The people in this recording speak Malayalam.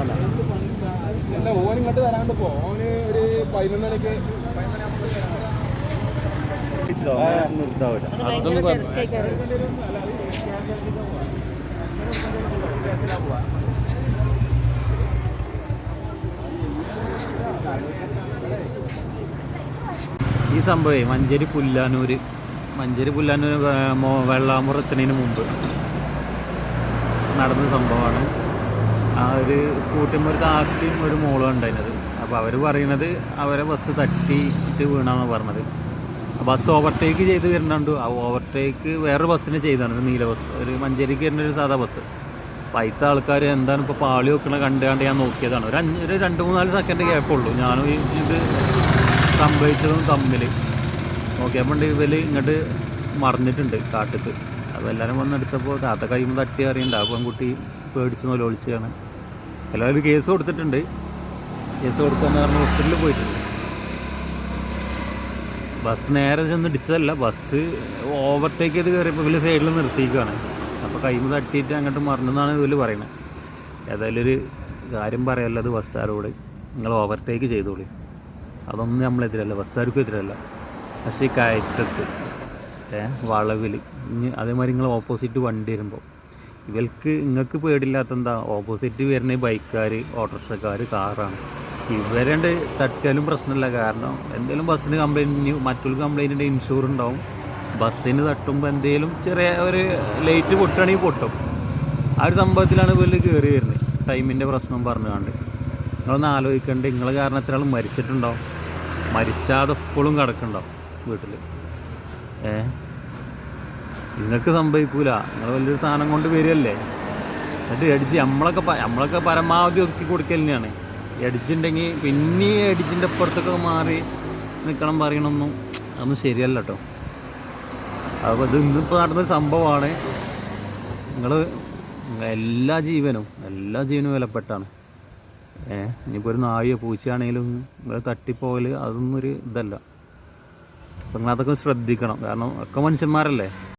ഇല്ല ഓൻ ഇങ്ങോട്ട് വരാണ്ട് പോ ഓന് ഒരു 11 മണിക്ക് ഈ സംഭവമേ മഞ്ചേരി പുല്ലാനൂർ വെള്ളാമ്പുറം എത്തുന്നതിന് മുമ്പ് നടന്ന സംഭവമാണ്. ആ ഒരു സ്കൂട്ടിന്മേൽ ഒരു താത്തയും ഒരു മോളും ഉണ്ടായിരുന്നത്. അപ്പോൾ അവർ പറയുന്നത് അവരെ ബസ് തട്ടിയിട്ട് വീണാന്നാണ് പറഞ്ഞത്. ബസ് ഓവർടേക്ക് ചെയ്ത് വരുന്നുണ്ട്. ആ ഓവർടേക്ക് വേറൊരു ബസ്സിന് ചെയ്താണ്, നീല ബസ്, ഒരു മഞ്ചേരിക്ക് വരുന്ന ഒരു സാധാ ബസ്. അപ്പോൾ അതിലത്തെ ആൾക്കാർ എന്താണ് ഇപ്പോൾ പാളി വെക്കണ കണ്ട് ഞാൻ നോക്കിയതാണ്. ഒരു 2-3 സെക്കൻഡ് ഗ്യാപ്പുള്ളൂ ഞാനും ഇത് സംഭവിച്ചതും തമ്മിൽ. നോക്കിയപ്പോൾ ഇവർ ഇങ്ങോട്ട് മറിഞ്ഞിട്ടുണ്ട് കാട്ടിക്ക്. അപ്പോൾ എല്ലാവരും വന്നെടുത്തപ്പോൾ താത്ത കൈമ തട്ടി അറിയണ്ട. ആ പെൺകുട്ടി പേടിച്ച് ഒളിച്ചാണ്. എല്ലാവരും കേസ് കൊടുത്തിട്ടുണ്ട്. കേസ് കൊടുക്കാന്ന് പറഞ്ഞ ഹോസ്പിറ്റലിൽ പോയിട്ടുണ്ട്. ബസ് നേരെ ചെന്ന് ഇടിച്ചതല്ല, ബസ് ഓവർടേക്ക് ചെയ്ത് കയറിയപ്പോൾ വലിയ സൈഡിൽ നിർത്തിയിരിക്കുകയാണ്. അപ്പോൾ കൈമ തട്ടിയിട്ട് അങ്ങോട്ട് മറിഞ്ഞെന്നാണ് ഇതിൽ പറയുന്നത്. ഏതായാലും ഒരു കാര്യം പറയാമല്ലോ, അത് ബസ്സുകാരോട് നിങ്ങൾ ഓവർടേക്ക് ചെയ്തോളി. അതൊന്നും നമ്മളെതിരല്ല, ബസ്സുകാർക്കും എതിരല്ല. പക്ഷേ ഈ കയറ്റത്ത് വളവിൽ അതേമാതിരി നിങ്ങൾ ഓപ്പോസിറ്റ് വണ്ടി വരുമ്പോൾ നിങ്ങൾക്ക് പേടില്ലാത്ത എന്താ? ഓപ്പോസിറ്റ് വരുന്ന ബൈക്കുകാർ, ഓട്ടോറിക്ഷക്കാർ, കാറാണ്. ഇവരുണ്ട് തട്ടിയാലും പ്രശ്നമില്ല. കാരണം എന്തെങ്കിലും ബസ്സിന് കംപ്ലൈൻറ്റ്, മറ്റൊരു കംപ്ലൈൻറ്റിൻ്റെ ഇൻഷുർ ഉണ്ടാവും. ബസ്സിന് തട്ടുമ്പോൾ എന്തെങ്കിലും ചെറിയ ഒരു ലൈറ്റ് പൊട്ടുകയാണെങ്കിൽ പൊട്ടും. ആ ഒരു സംഭവത്തിലാണ് ഇവർ കയറി വരുന്നത്. ടൈമിൻ്റെ പ്രശ്നം പറഞ്ഞുകൊണ്ട് നിങ്ങളൊന്ന് ആലോചിക്കേണ്ടത്. നിങ്ങളെ കാരണത്തിനാൾ മരിച്ചിട്ടുണ്ടാവും, മരിച്ചാതെ എപ്പോഴും കിടക്കുന്നുണ്ടാവും വീട്ടിൽ. നിങ്ങൾക്ക് സംഭവിക്കൂല. നിങ്ങൾ വലിയൊരു സാധനം കൊണ്ട് വരികയല്ലേ. എന്നിട്ട് എഡിച്ച് നമ്മളൊക്കെ പരമാവധി ഒതുക്കി കൊടുക്കൽ തന്നെയാണ്. എഡിച്ചുണ്ടെങ്കിൽ പിന്നെ എഡിച്ചിൻ്റെ അപ്പുറത്തൊക്കെ മാറി നിൽക്കണം പറയണമൊന്നും അതൊന്നും ശരിയല്ല കേട്ടോ. അപ്പോൾ ഇത് ഇന്നിപ്പോൾ നടന്നൊരു സംഭവമാണ്. എല്ലാ ജീവനും വിലപ്പെട്ടാണ്. ഇനിയിപ്പോൾ ഒരു നായോ പൂച്ചയാണെങ്കിലും നിങ്ങൾ തട്ടിപ്പോകൽ അതൊന്നും ഒരു ഇതല്ല. അപ്പം നിങ്ങളതൊക്കെ ശ്രദ്ധിക്കണം. കാരണം ഒക്കെ മനുഷ്യന്മാരല്ലേ.